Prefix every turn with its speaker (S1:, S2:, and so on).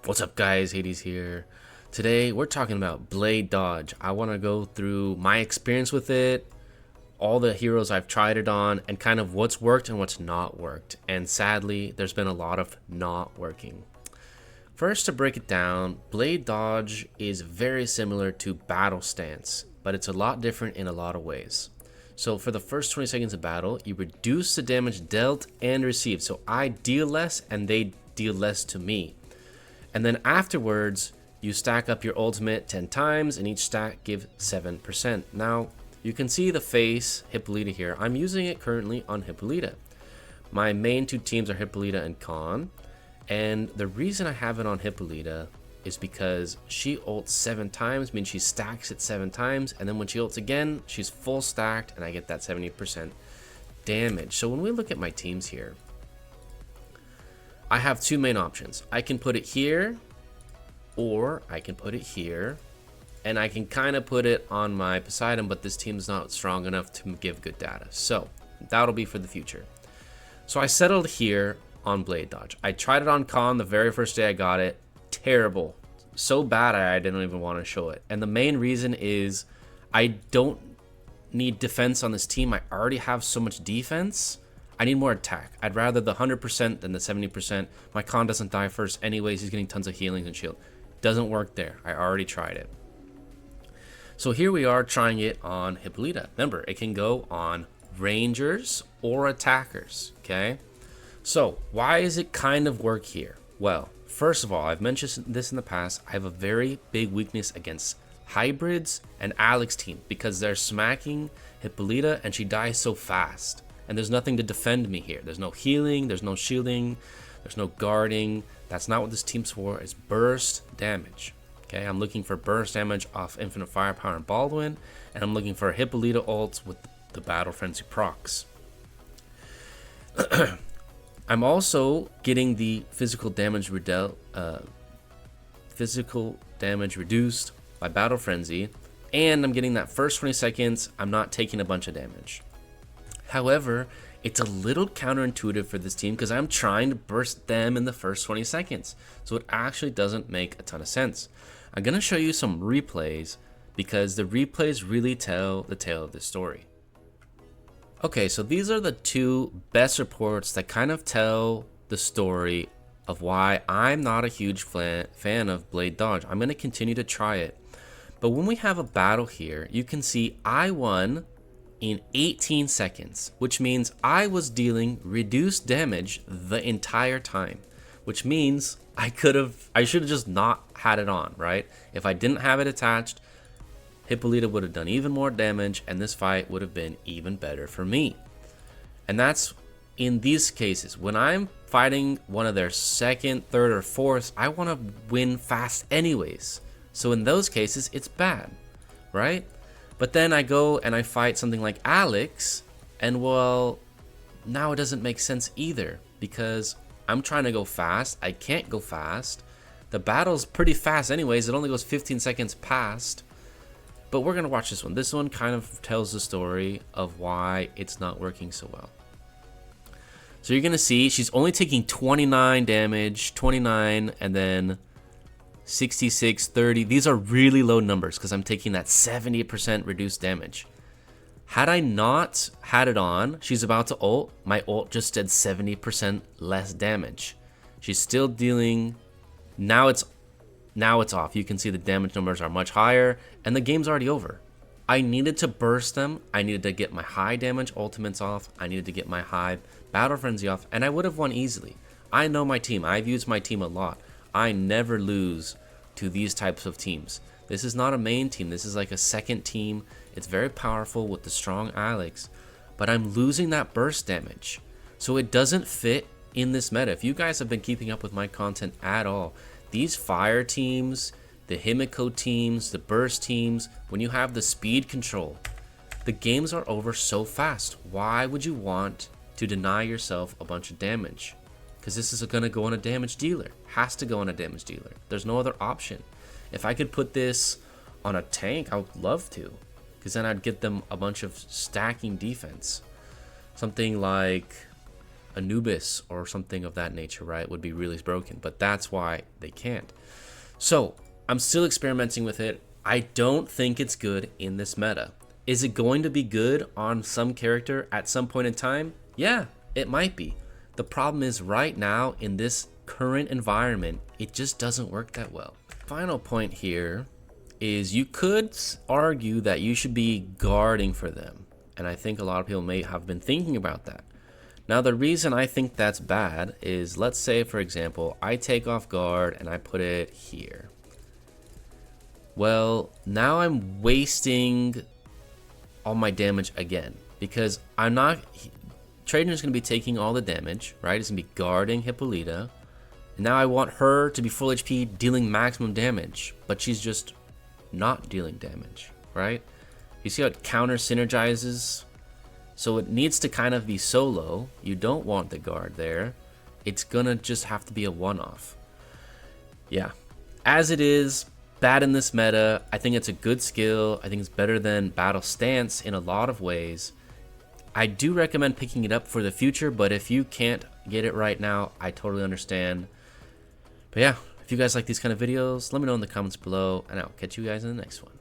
S1: What's up guys, Hades here. Today we're talking about Blade Dodge. I want to go through my experience with it, all the heroes I've tried it on, and kind of what's worked and what's not worked. And sadly, there's been a lot of not working. First, to break it down, Blade Dodge is very similar to Battle Stance, but it's a lot different in a lot of ways. So for the first 20 seconds of battle, you reduce the damage dealt and received. So I deal less and they deal less to me. And then afterwards, you stack up your ultimate 10 times, and each stack gives 7%. Now, you can see the face Hippolyta here. I'm using it currently on Hippolyta. My main two teams are Hippolyta and Khan. And the reason I have it on Hippolyta is because she ults 7 times, means she stacks it 7 times. And then when she ults again, she's full stacked, and I get that 70% damage. So when we look at my teams here, I have two main options. I can put it here, or I can put it here, and I can kind of put it on my Poseidon, but this team's not strong enough to give good data. So that'll be for the future. So I settled here on Blade Dodge. I tried it on Khan the very first day I got it. Terrible. So bad I didn't even want to show it. And the main reason is I don't need defense on this team. I already have so much defense. I need more attack. I'd rather the 100% than the 70%. My Khan doesn't die first anyways. He's getting tons of healings and shield. Doesn't work there. I already tried it. So here we are trying it on Hippolyta. Remember, it can go on rangers or attackers, okay? So why does it kind of work here? Well, first of all, I've mentioned this in the past. I have a very big weakness against hybrids and Alex team because they're smacking Hippolyta and she dies so fast. And there's nothing to defend me here. There's no healing, there's no shielding, there's no guarding. That's not what this team's for. It's burst damage. Okay, I'm looking for burst damage off Infinite Firepower and Baldwin, and I'm looking for Hippolyta ults with the Battle Frenzy procs. I'm also getting the physical damage reduced by Battle Frenzy, and I'm getting that first 20 seconds. I'm not taking a bunch of damage. However, it's a little counterintuitive for this team because I'm trying to burst them in the first 20 seconds. So it actually doesn't make a ton of sense. I'm going to show you some replays because the replays really tell the tale of this story. Okay, so these are the two best reports that kind of tell the story of why I'm not a huge fan of Blade Dodge. I'm going to continue to try it. But when we have a battle here, you can see I won in 18 seconds, which means I was dealing reduced damage the entire time, which means I should have just not had it on, right? If I didn't have it attached, Hippolyta would have done even more damage and this fight would have been even better for me. And that's in these cases. When I'm fighting one of their second, third, or fourth, I want to win fast anyways. So in those cases, it's bad, right? But then I go and I fight something like Alex, and well, now it doesn't make sense either because I'm trying to go fast. I can't go fast. The battle's pretty fast anyways. It only goes 15 seconds past. But we're going to watch this one. This one kind of tells the story of why it's not working so well. So you're going to see she's only taking 29 damage, 29, and then 66, 30. These are really low numbers because I'm taking that 70% reduced damage. Had I not had it on, she's about to ult. My ult just did 70% less damage. She's still dealing. Now it's off. You can see the damage numbers are much higher and the game's already over. I needed to burst them. I needed to get my high damage ultimates off. I needed to get my high Battle Frenzy off, and I would have won easily. I know my team. I've used my team a lot. I never lose to these types of teams. This is not a main team. This is like a second team. It's very powerful with the strong Alex, but I'm losing that burst damage. So it doesn't fit in this meta. If you guys have been keeping up with my content at all, these fire teams, the Himiko teams, the burst teams, when you have the speed control, the games are over so fast. Why would you want to deny yourself a bunch of damage? Because this is going to go on a damage dealer. Has to go on a damage dealer. There's no other option. If I could put this on a tank, I would love to, because then I'd get them a bunch of stacking defense. Something like Anubis or something of that nature, right, would be really broken, but that's why they can't. So I'm still experimenting with it. I don't think it's good in this meta. Is it going to be good on some character at some point in time? Yeah, it might be. The problem is right now in this current environment, it just doesn't work that well. Final point here is you could argue that you should be guarding for them. And I think a lot of people may have been thinking about that. Now, the reason I think that's bad is, let's say, for example, I take off guard and I put it here. Well, now I'm wasting all my damage again because I'm not... Trajan's going to be taking all the damage, right? It's going to be guarding Hippolyta. And now I want her to be full HP, dealing maximum damage, but she's just not dealing damage, right? You see how it counter synergizes? So it needs to kind of be solo. You don't want the guard there. It's gonna just have to be a one-off. Yeah. As it is, bad in this meta. I think it's a good skill. I think it's better than Battle Stance in a lot of ways. I do recommend picking it up for the future, but if you can't get it right now, I totally understand. But yeah, if you guys like these kind of videos, let me know in the comments below, and I'll catch you guys in the next one.